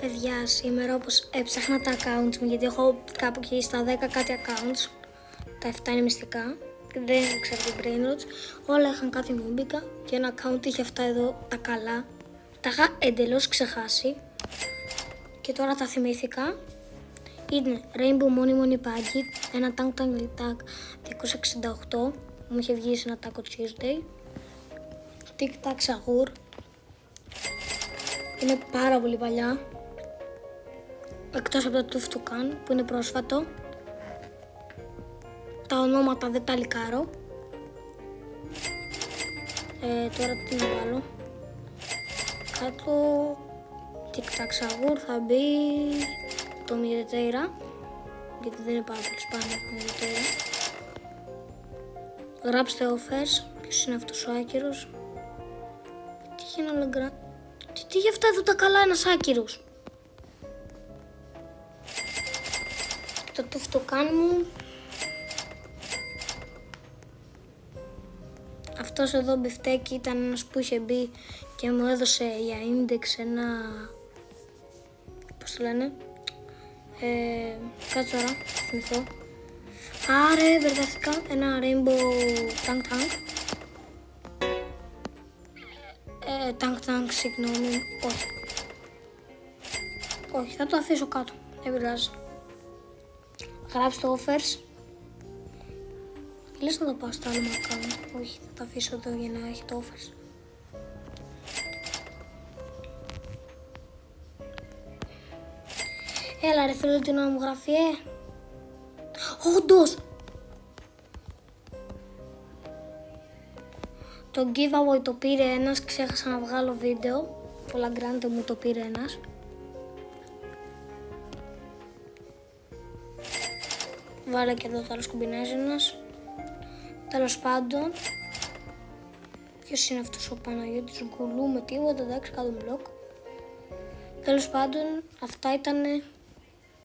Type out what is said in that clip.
Παιδιά, σήμερα όπως έψαχνα τα accounts μου, γιατί έχω κάπου εκεί στα 10 κάτι accounts, τα 7 είναι μυστικά, δεν ξέρω τι brainrots, όλα είχαν κάτι νούμπικα και ένα account είχε αυτά εδώ τα καλά. Τα είχα εντελώς ξεχάσει και τώρα τα θυμήθηκα. Είναι Rainbow Money Packet, ένα Tank Tank Tag 268, μου είχε βγει σε ένα Taco Tuesday. Tic Tac Sahur, είναι πάρα πολύ παλιά, εκτός από το Tuftukan που είναι πρόσφατο. Τα ονόματα δεν τα λικάρω. Τώρα τι να βάλω κάτω. Tic Tac Sahur θα μπει το Mireteira, γιατί δεν είναι πάρα πολύ σπάνιο το Mireteira. Γράψτε offers, ποιος είναι αυτός ο άκυρος. Τι είχε ένα Legrand. Τι είχε αυτά εδώ τα καλά, ένας άκυρος. Το Tuftukan μου. Αυτός εδώ μπιφτέκι ήταν ένας που είχε μπει και μου έδωσε για index ένα, πώς το λένε, κάτσε τώρα, θυμηθώ. Άρε, μπερδεύτηκα, ένα Rainbow Tank Tank. Tank Tank, συγγνώμη, όχι. Όχι, θα το αφήσω κάτω, δεν πειράζει. Γράψτε offers. Λες να το πάω στο άλλο μου account. Όχι, θα το αφήσω εδώ για να έχει το offers. Έλα ρε, θέλω την ώρα μου γράφει, Όντως! Το giveaway το πήρε ένας, ξέχασα να βγάλω βίντεο. Το Lagrante μου το πήρε ένας. Βάλε και εδώ το άλλο σκουμπινέζι ένας. Τέλος πάντων, ποιος είναι αυτός ο Παναγιώτης Γκουλού με τίποτα, εντάξει, κάτω μπλοκ. Τέλος πάντων, αυτά ήτανε